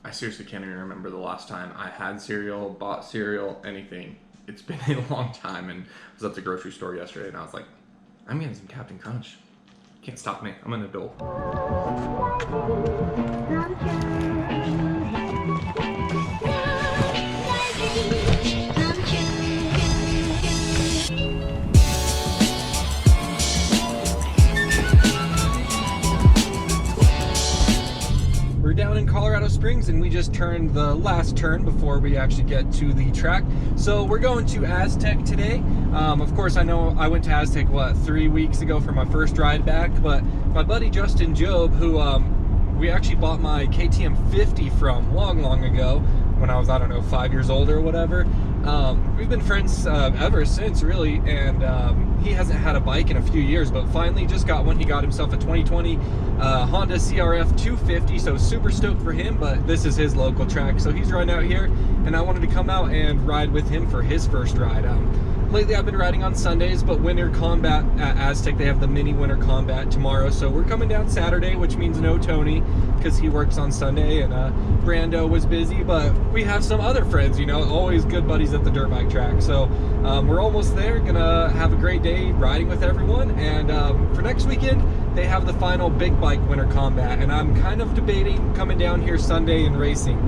I seriously can't even remember the last time I had cereal, bought cereal, anything. It's been a long time, and I was at the grocery store yesterday and I was like, I'm getting some Captain Crunch. Can't stop me. I'm an adult. We're down in Colorado Springs and we just turned the last turn before we actually get to the track. So we're going to Aztec today. Of course, I know I went to Aztec, 3 weeks ago for my first ride back, but my buddy Justin Job, who we actually bought my KTM 50 from long ago when I was, I don't know, 5 years old or whatever. We've been friends ever since, really, and he hasn't had a bike in a few years, but finally just got one. He got himself a 2020 Honda CRF 250, so super stoked for him, but this is his local track, so he's riding out here, and I wanted to come out and ride with him for his first ride. Lately I've been riding on Sundays, but Winter Combat at Aztec, they have the mini Winter Combat tomorrow, so we're coming down Saturday, which means no Tony, because he works on Sunday, and Brando was busy, but we have some other friends, you know, always good buddies at the dirt bike track, so we're almost there, gonna have a great day riding with everyone, and for next weekend, they have the final big bike Winter Combat, and I'm kind of debating coming down here Sunday and racing.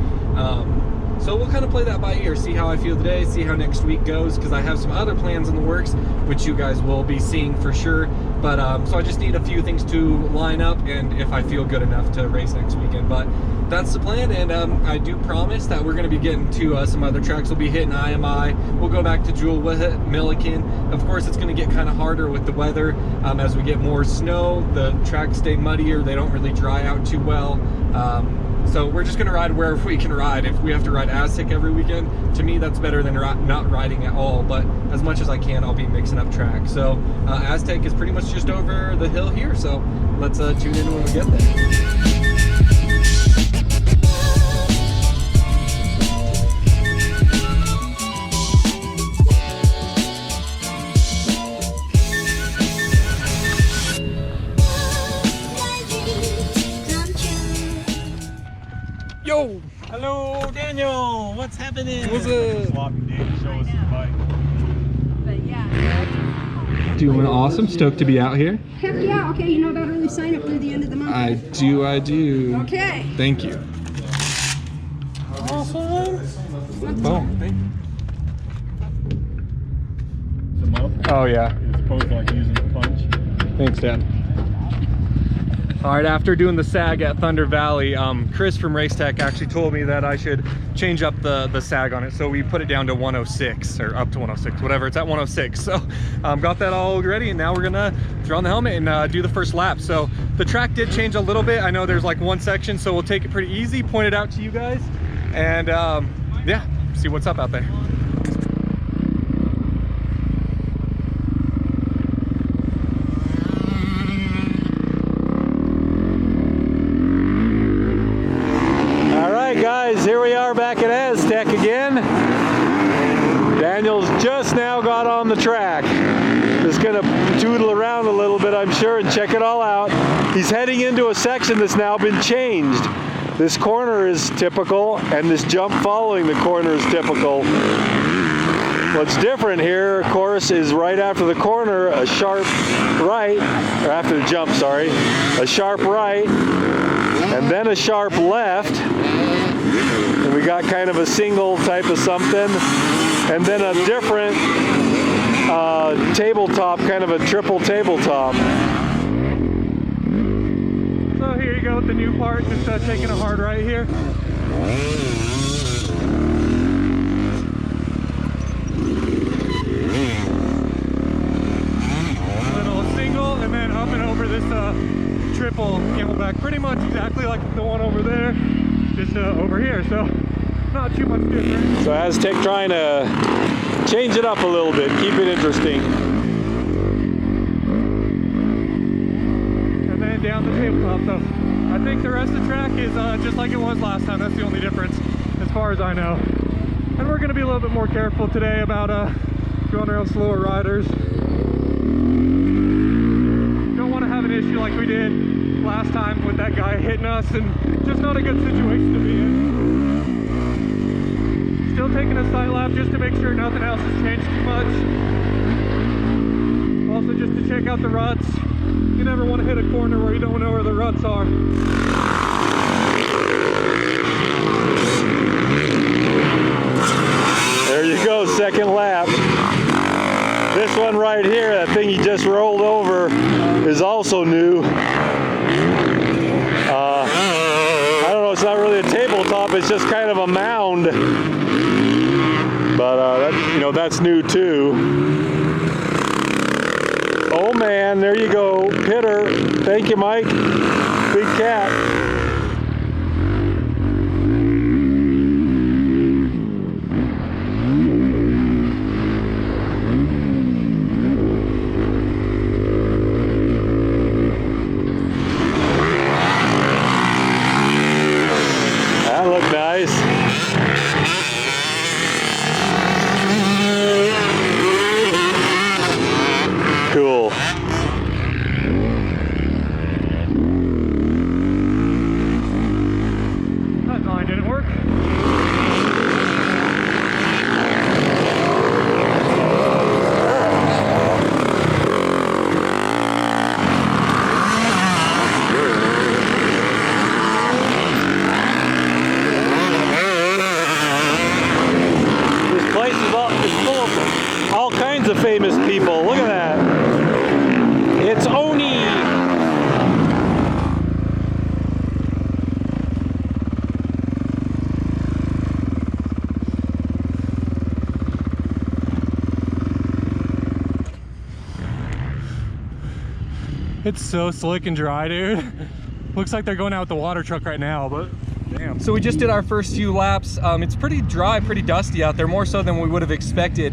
So we'll kind of play that by ear, see how I feel today, see how next week goes, because I have some other plans in the works, which you guys will be seeing for sure. But so I just need a few things to line up, and if I feel good enough to race next weekend. But that's the plan, and I do promise that we're going to be getting to some other tracks. We'll be hitting IMI, we'll go back to Jewel, we'll hit Milliken. Of course, it's going to get kind of harder with the weather as we get more snow. The tracks stay muddier, they don't really dry out too well. So we're just gonna ride wherever we can ride. If we have to ride Aztec every weekend, to me that's better than not riding at all, but as much as I can, I'll be mixing up tracks. So Aztec is pretty much just over the hill here, so let's tune in when we get there. Yo! Hello, Daniel! What's happening? What's up? Sloppy Dave, show us his bike. But yeah. Doing awesome, stoked to be out here. Heck yeah, okay, you know about early sign up through the end of the month. I do. Okay. Thank you. Awesome! Boom, thank you. Some up, Oh yeah, as opposed to like using a punch. thanks Dad. All right, after doing the sag at Thunder Valley, Chris from Racetech actually told me that I should change up the sag on it. So we put it down to 106, or up to 106, whatever, it's at 106. So got that all ready, and now we're gonna throw on the helmet and do the first lap. So the track did change a little bit. I know there's like one section, so we'll take it pretty easy, point it out to you guys, and yeah, see what's up out there. Guys, here we are back at Aztec again. Daniel's just now got on the track. Just gonna doodle around a little bit, I'm sure, and check it all out. He's heading into a section that's now been changed. This corner is typical, and this jump following the corner is typical. What's different here, of course, is right after the corner, a sharp right, or after the jump, sorry, a sharp right, and then a sharp left. And we got kind of a single type of something, and then a different tabletop, kind of a triple tabletop. So here you go with the new part, just taking a hard right here. Little single, and then up and over this triple camelback, pretty much exactly like the one over there, just over here, so not too much different. So Aztec trying to change it up a little bit, keep it interesting. And then down the tabletop, so I think the rest of the track is just like it was last time. That's the only difference as far as I know. And we're going to be a little bit more careful today about going around slower riders. Don't want to have an issue like we did last time with that guy hitting us, and just not a good situation to be in. Still taking a side lap just to make sure nothing else has changed too much. Also just to check out the ruts. You never want to hit a corner where you don't know where the ruts are. There you go, second lap. This one right here, that thing he just rolled over, is also new. I don't know, it's not really a tabletop, it's just kind of a mound. But that's new too. Oh man, there you go, Pitter. Thank you, Mike. Big cat. That looked nice. Cool. That line didn't work. This place is full of all kinds of famous people. Look at that. It's Oni. It's so slick and dry, dude. Looks like they're going out with the water truck right now, but damn. So we just did our first few laps. It's pretty dry, pretty dusty out there, more so than we would have expected,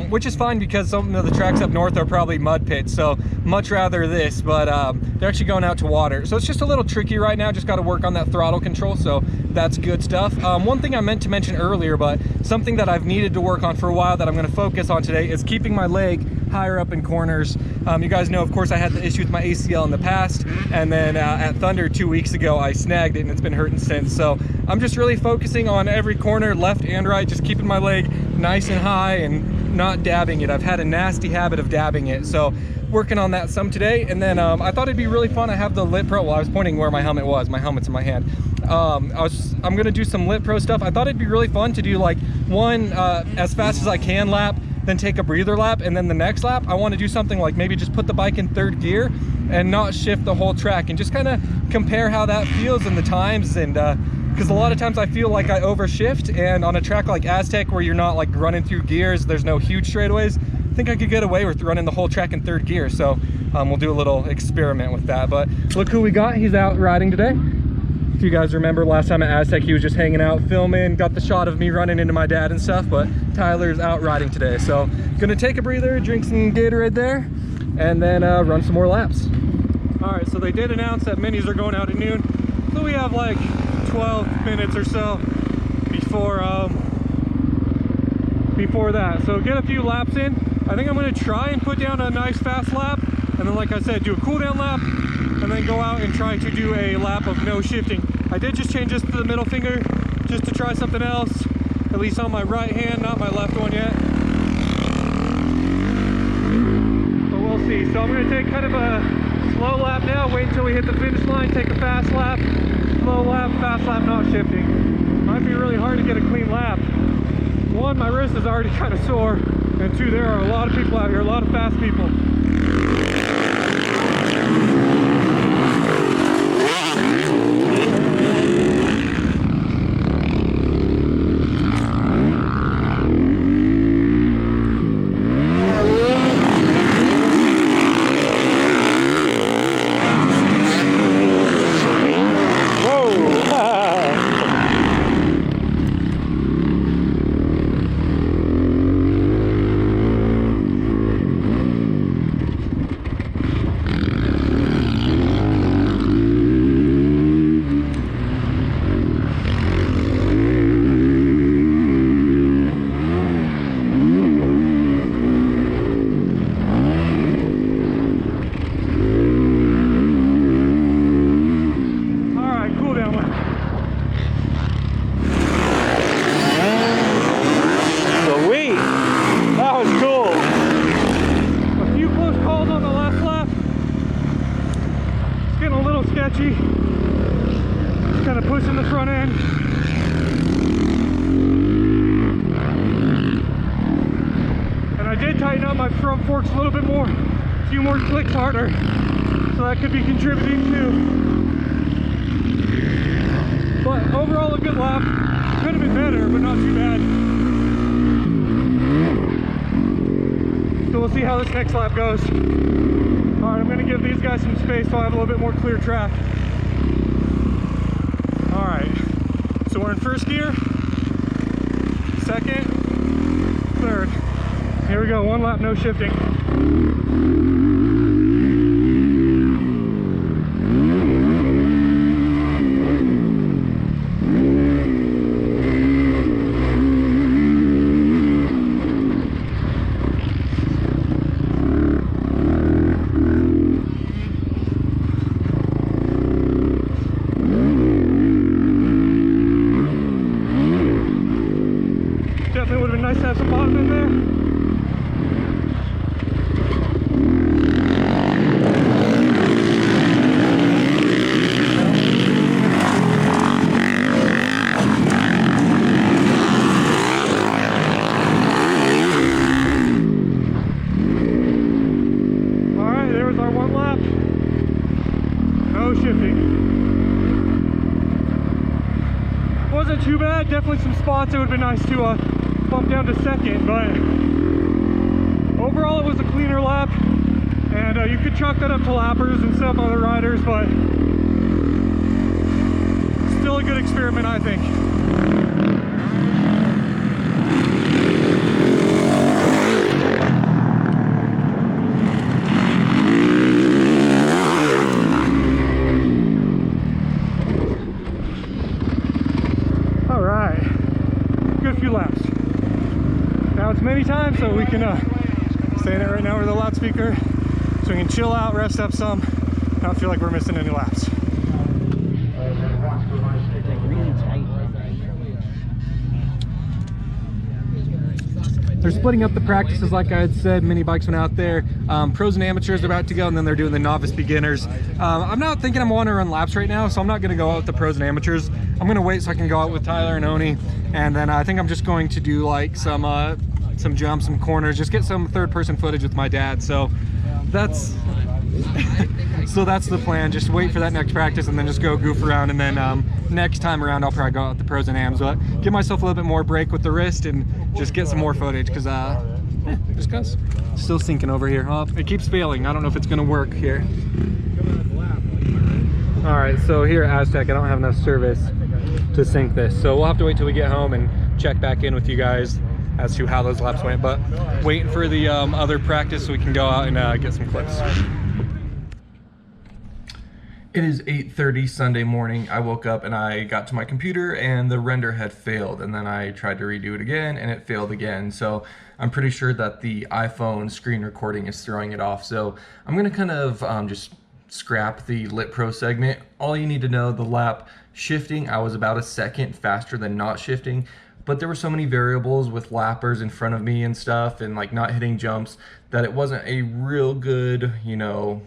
which is fine because some of the tracks up north are probably mud pits, so much rather this, but they're actually going out to water. So it's just a little tricky right now, just got to work on that throttle control, so that's good stuff. One thing I meant to mention earlier, but something that I've needed to work on for a while that I'm going to focus on today is keeping my leg higher up in corners. You guys know, of course, I had the issue with my ACL in the past, and then at Thunder 2 weeks ago I snagged it and it's been hurting since. So I'm just really focusing on every corner, left and right, just keeping my leg nice and high and not dabbing it. I've had a nasty habit of dabbing it, so working on that some today. And then I thought it'd be really fun. I have the Lit Pro. Well, I was pointing where my helmet was. My helmet's in my hand. I'm gonna do some Lit Pro stuff. I thought it'd be really fun to do like one as fast as I can lap, then take a breather lap, and then the next lap I want to do something like maybe just put the bike in third gear and not shift the whole track, and just kind of compare how that feels in the times. And because a lot of times I feel like I overshift, and on a track like Aztec where you're not like running through gears, there's no huge straightaways, I think I could get away with running the whole track in third gear. So we'll do a little experiment with that. But look who we got. He's out riding today. If you guys remember last time at Aztec, he was just hanging out filming, got the shot of me running into my dad and stuff, but Tyler's out riding today. So gonna take a breather, drink some Gatorade there, and then run some more laps. All right, so they did announce that minis are going out at noon. So we have like 12 minutes or so before that. So get a few laps in. I think I'm gonna try and put down a nice fast lap, and then like I said, do a cool down lap, and then go out and try to do a lap of no shifting. I did just change this to the middle finger just to try something else, at least on my right hand, not my left one yet. But we'll see. So I'm gonna take kind of a slow lap now, wait until we hit the finish line, take a fast lap, slow lap, fast lap, not shifting. Might be really hard to get a clean lap. One, my wrist is already kind of sore, and two, there are a lot of people out here, a lot of fast people. sketchy. Just kind of pushing the front end. And I did tighten up my front forks a little bit more, a few more clicks harder, so that could be contributing too. But overall a good lap. Could have been better, but not too bad. So we'll see how this next lap goes. All right, I'm gonna give these guys some space so I have a little bit more clear track. All right, so we're in first gear, second, third. Here we go, one lap, no shifting. Definitely would have been nice to have some bottom in there. Alright, there was our one lap. No shifting. Wasn't too bad, definitely some spots it would have been nice to bump down to second, but overall it was a cleaner lap, and you could chalk that up to lappers and stuff, other riders, but still a good experiment, I think. All right, good few laps. Now it's many times, so we can stay in it right now over the loudspeaker, so we can chill out, rest up some, not feel like we're missing any laps. They're splitting up the practices, like I had said. Mini bikes went out there. Pros and amateurs are about to go, and then they're doing the novice beginners. I'm not thinking I want to run laps right now, so I'm not going to go out with the pros and amateurs. I'm going to wait so I can go out with Tyler and Oni, and then I think I'm just going to do like some jumps, some corners, just get some third-person footage with my dad. So that's that's the plan. Just wait for that next practice and then just go goof around, and then next time around I'll probably go out with the pros and ams, but give myself a little bit more break with the wrist and just get some more footage, because just cause still sinking over here. It keeps failing. I don't know if it's gonna work here. All right, so here at Aztec I don't have enough service to sync this, so we'll have to wait till we get home and check back in with you guys as to how those laps went, but waiting for the other practice so we can go out and get some clips. It is 8:30 Sunday morning. I woke up and I got to my computer and the render had failed, and then I tried to redo it again and it failed again. So I'm pretty sure that the iPhone screen recording is throwing it off. So I'm gonna kind of just scrap the Lit Pro segment. All you need to know, the lap shifting, I was about a second faster than not shifting, but there were so many variables with lappers in front of me and stuff, and like not hitting jumps, that it wasn't a real good, you know,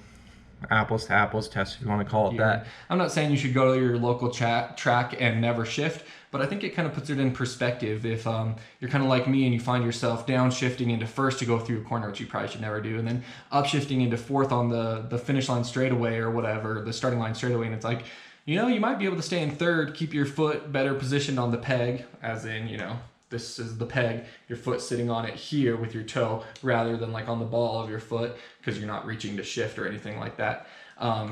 apples to apples test, if you want to call it that. I'm not saying you should go to your local track and never shift, but I think it kind of puts it in perspective. If you're kind of like me and you find yourself downshifting into first to go through a corner, which you probably should never do, and then upshifting into fourth on the finish line straightaway or whatever, the starting line straightaway, and it's like, you know, you might be able to stay in third, keep your foot better positioned on the peg, as in, you know, this is the peg, your foot sitting on it here with your toe rather than like on the ball of your foot, because you're not reaching to shift or anything like that.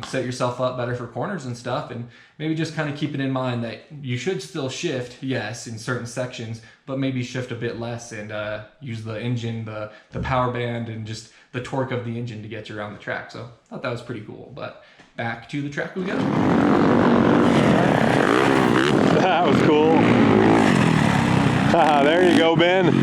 Set yourself up better for corners and stuff, and maybe just kind of keep it in mind that you should still shift, yes, in certain sections, but maybe shift a bit less and use the engine, the power band, and just the torque of the engine to get you around the track. So I thought that was pretty cool, but back to the track we go. That was cool. There you go, Ben.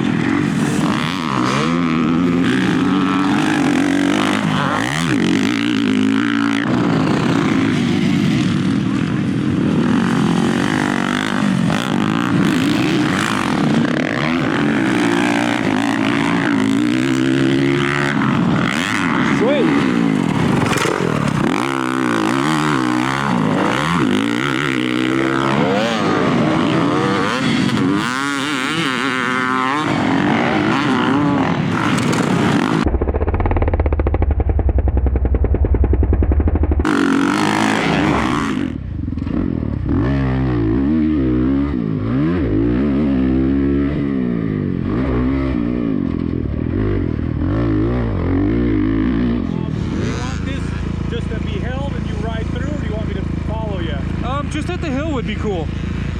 just at the hill would be cool.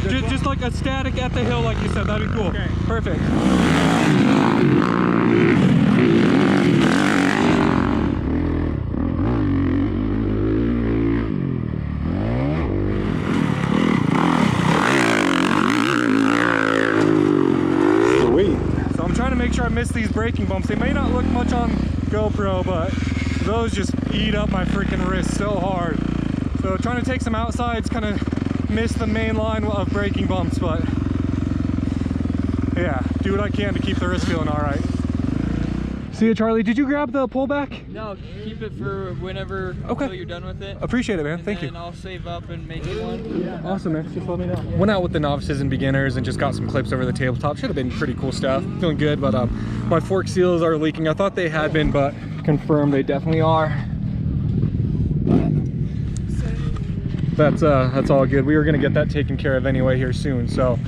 Just like a static at the hill, like you said, that'd be cool. Okay. Perfect. Sweet. So I'm trying to make sure I miss these braking bumps. They may not look much on GoPro, but those just eat up my freaking wrist so hard. So trying to take some outsides, kind of miss the main line of braking bumps, but yeah, do what I can to keep the wrist feeling all right. See you, Charlie. Did you grab the pullback? No, keep it for whenever until you're done with it. Appreciate it, man. Thank you. And I'll save up and make you one. Awesome, man. Just let me know. Went out with the novices and beginners and just got some clips over the tabletop. Should have been pretty cool stuff. Feeling good, but my fork seals are leaking. I thought they had been, but confirmed they definitely are. That's all good. We were gonna get that taken care of anyway here soon, so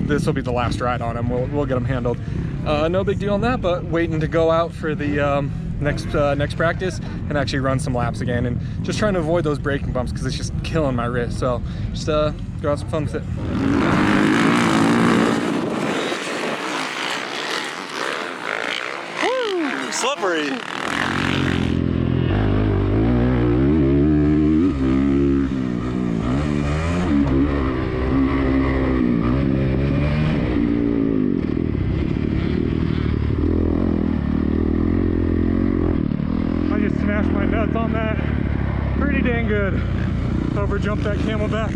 this will be the last ride on them. We'll get them handled. No big deal on that, but waiting to go out for the next practice and actually run some laps again, and just trying to avoid those braking bumps because it's just killing my wrist. So just go have some fun with it. Woo! Slippery. Smashed my nuts on that pretty dang good. Over jumped that camelback.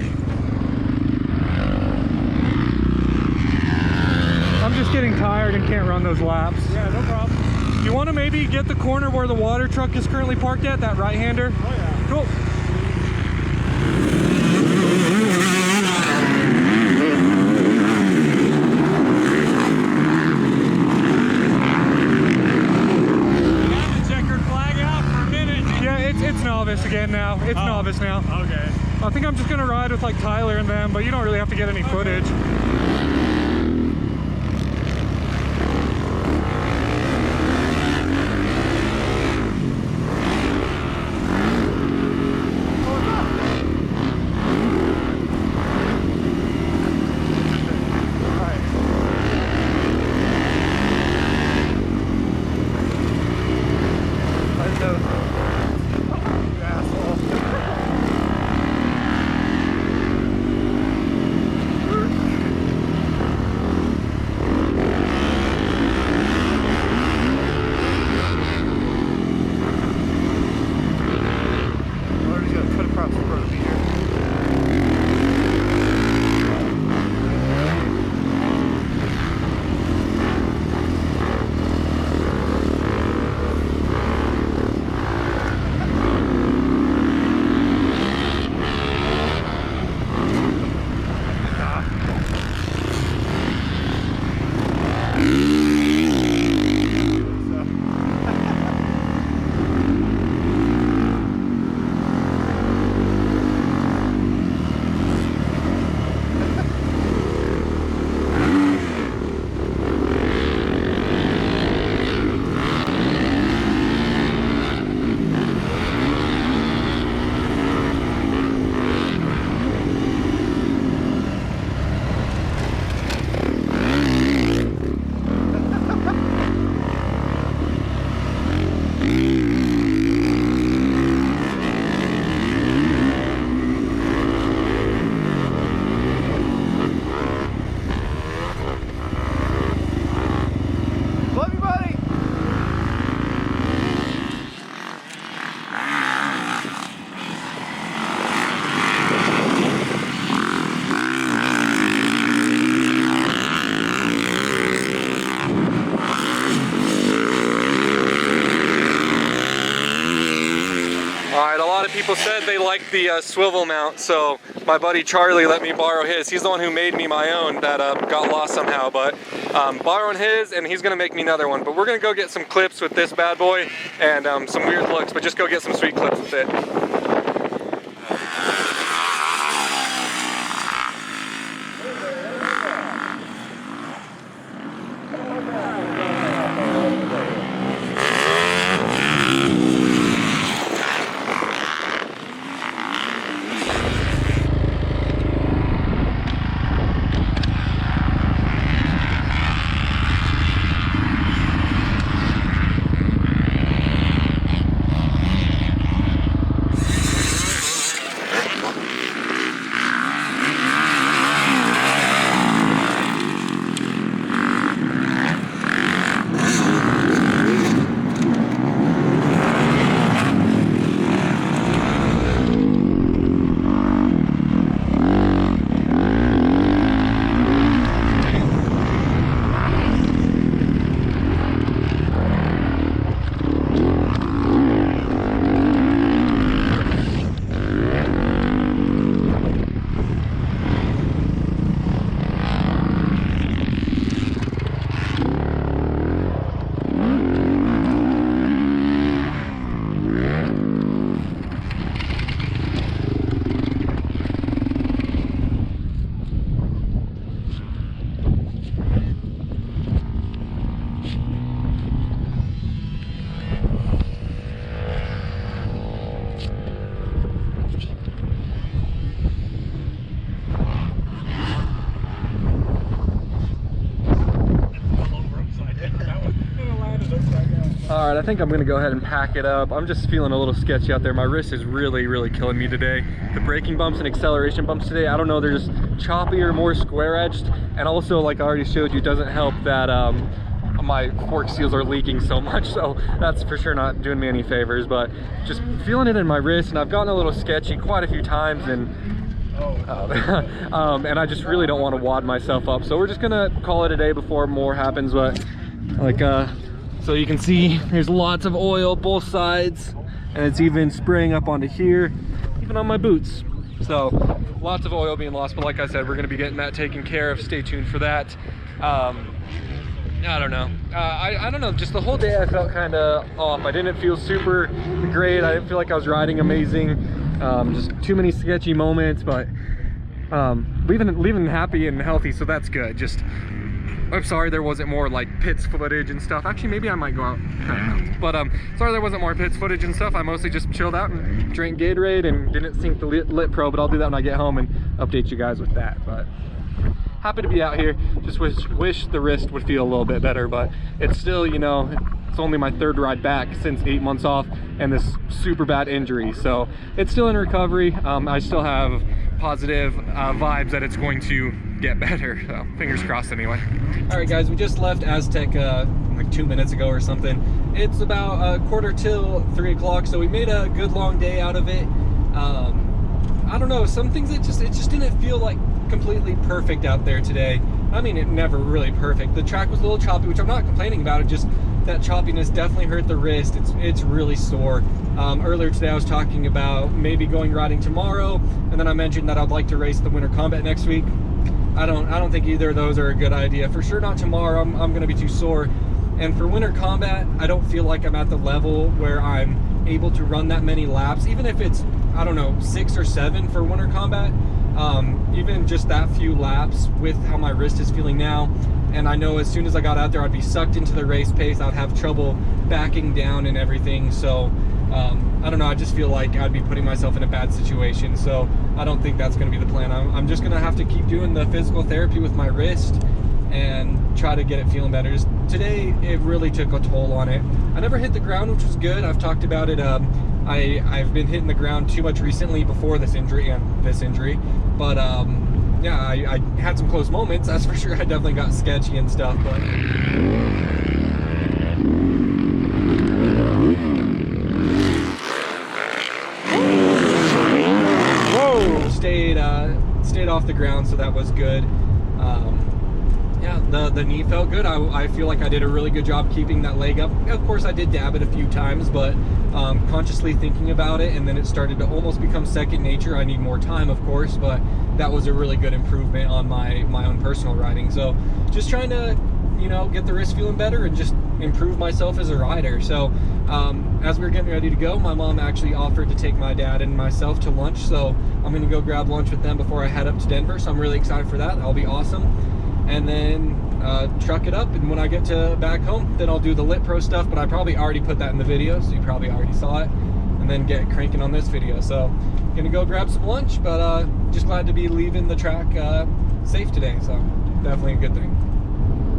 I'm just getting tired and can't run those laps. Yeah, no problem. You want to maybe get the corner where the water truck is currently parked at, that right-hander? Oh yeah. Cool. It's novice again now. It's novice now. Okay. I think I'm just gonna ride with like Tyler and them, but you don't really have to get any footage. People said they liked the swivel mount, so my buddy Charlie let me borrow his. He's the one who made me my own that got lost somehow, but borrowing his, and he's gonna make me another one. But we're gonna go get some clips with this bad boy and some weird looks, but just go get some sweet clips with it. right, I think I'm gonna go ahead and pack it up. I'm just feeling a little sketchy out there. My wrist is really killing me today. The braking bumps and acceleration bumps today, I don't know, they're just choppy or more square edged. And also, like I already showed you, it doesn't help that my fork seals are leaking so much, so that's for sure not doing me any favors. But just feeling it in my wrist, and I've gotten a little sketchy quite a few times, and and I just really don't want to wad myself up. So we're just gonna call it a day before more happens. But like so you can see there's lots of oil both sides, and it's even spraying up onto here, even on my boots. So lots of oil being lost, but like I said, we're gonna be getting that taken care of. Stay tuned for that. I don't know. I don't know, just the whole day I felt kind of off. I didn't feel super great. I didn't feel like I was riding amazing. Just too many sketchy moments, but leaving happy and healthy, so that's good. Just, I'm sorry there wasn't more like pits footage and stuff. Actually, maybe I might go out. But sorry there wasn't more pits footage and stuff. I mostly just chilled out and drank Gatorade and didn't sync the Lit Pro, but I'll do that when I get home and update you guys with that. But happy to be out here. Just wish the wrist would feel a little bit better, but it's still, you know, it's only my third ride back since 8 months off and this super bad injury, so it's still in recovery. I still have positive vibes that it's going to get better, so fingers crossed anyway. All right guys, we just left Aztec like 2 minutes ago or something. It's about quarter till 3 o'clock, so we made a good long day out of it. I don't know, some things it just didn't feel like completely perfect out there today. I mean, it never really perfect. The track was a little choppy, which I'm not complaining about. It just, that choppiness definitely hurt the wrist. It's really sore. Earlier today I was talking about maybe going riding tomorrow, and then I mentioned that I'd like to race the Winter Combat next week. I don't think either of those are a good idea. For sure not tomorrow. I'm gonna be too sore. And for Winter Combat, I don't feel like I'm at the level where I'm able to run that many laps, even if it's, I don't know, 6 or 7 for Winter Combat. Even just that few laps with how my wrist is feeling now, and I know as soon as I got out there I'd be sucked into the race pace. I'd have trouble backing down and everything, so I don't know, I just feel like I'd be putting myself in a bad situation, so I don't think that's going to be the plan. I'm just going to have to keep doing the physical therapy with my wrist and try to get it feeling better. Just today it really took a toll on it. I never hit the ground, which was good. I've talked about it. I've been hitting the ground too much recently before this injury and this injury, but yeah, I had some close moments, that's for sure. I definitely got sketchy and stuff, but whoa, stayed off the ground, so that was good. Yeah, the knee felt good. I feel like I did a really good job keeping that leg up. Of course, I did dab it a few times, but consciously thinking about it, and then it started to almost become second nature. I need more time, of course, but that was a really good improvement on my own personal riding. So just trying to, you know, get the wrist feeling better and just improve myself as a rider. So as we were getting ready to go, my mom actually offered to take my dad and myself to lunch, so I'm gonna go grab lunch with them before I head up to Denver. So I'm really excited for that. That'll be awesome. And then truck it up, and when I get to back home, then I'll do the Lit Pro stuff, but I probably already put that in the video, so you probably already saw it, and then get cranking on this video. So gonna go grab some lunch, but just glad to be leaving the track safe today, so definitely a good thing.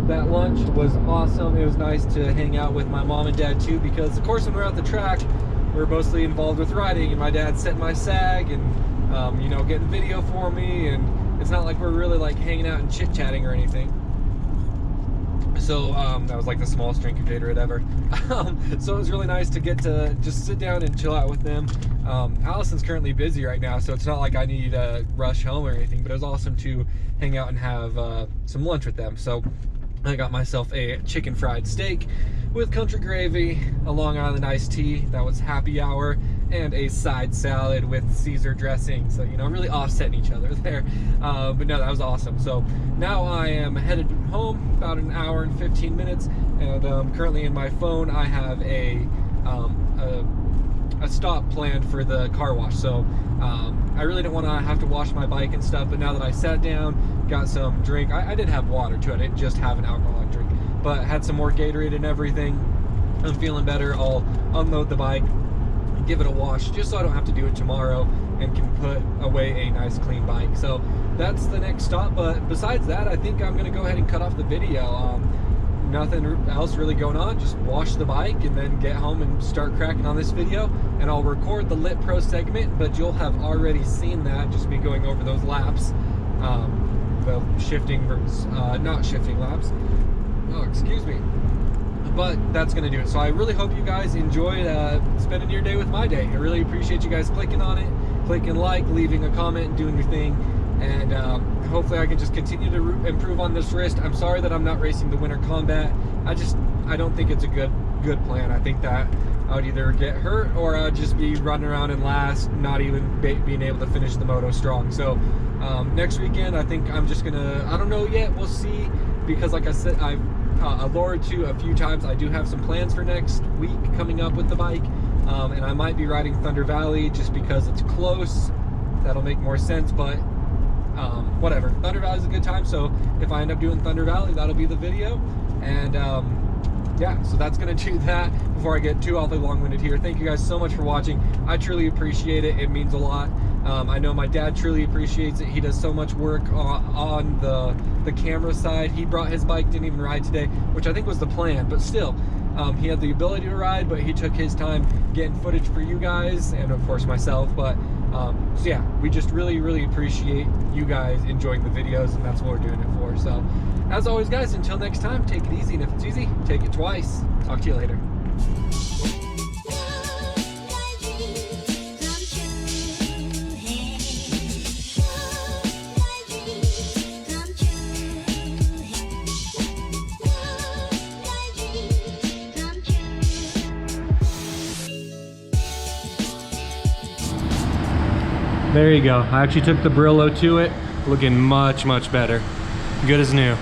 That lunch was awesome. It was nice to hang out with my mom and dad too, because of course when we're at the track, we're mostly involved with riding, and my dad's setting my sag and you know, getting video for me, and it's not like we're really like hanging out and chit-chatting or anything. So that was like the smallest drink of Gatorade ever. So it was really nice to get to just sit down and chill out with them. Allison's currently busy right now, so it's not like I need to rush home or anything, but it was awesome to hang out and have some lunch with them. So I got myself a chicken fried steak with country gravy, a Long Island iced tea, that was happy hour, and a side salad with Caesar dressing. So, you know, really offsetting each other there. But no, that was awesome. So now I am headed home, about an hour and 15 minutes, and currently in my phone I have a stop planned for the car wash. So I really didn't want to have to wash my bike and stuff, but now that I sat down, got some drink, I did have water too, I didn't just have an alcoholic drink, but had some more Gatorade and everything. I'm feeling better. I'll unload the bike, give it a wash, just so I don't have to do it tomorrow, and can put away a nice clean bike. So that's the next stop. But besides that, I think I'm gonna go ahead and cut off the video. nothing else really going on. Just wash the bike and then get home and start cracking on this video. And I'll record the Lit Pro segment, but you'll have already seen that, just me going over those laps. The shifting versus not shifting laps. Oh, excuse me. But that's gonna do it. So I really hope you guys enjoyed spending your day with my day. I really appreciate you guys clicking on it, clicking like, leaving a comment, and doing your thing. And hopefully I can just continue to improve on this wrist. I'm sorry that I'm not racing the Winter Combat. I don't think it's a good plan. I think that I would either get hurt or I'd just be running around in last, not even being able to finish the moto strong. So next weekend, I think I'm just gonna, I don't know yet, we'll see, because like I said, I've lured to a few times. I do have some plans for next week coming up with the bike, and I might be riding Thunder Valley just because it's close. That'll make more sense, but whatever. Thunder Valley is a good time, so if I end up doing Thunder Valley, that'll be the video. And yeah, so that's gonna do that before I get too awfully long-winded here. Thank you guys so much for watching. I truly appreciate it. It means a lot. I know my dad truly appreciates it. He does so much work on the camera side. He brought his bike, didn't even ride today, which I think was the plan, but still, he had the ability to ride, but he took his time getting footage for you guys and of course myself. But so yeah, we just really appreciate you guys enjoying the videos, and that's what we're doing it for. So as always guys, until next time, take it easy, and if it's easy, take it twice. Talk to you later. There you go. I actually took the Brillo to it, looking much better. Good as new.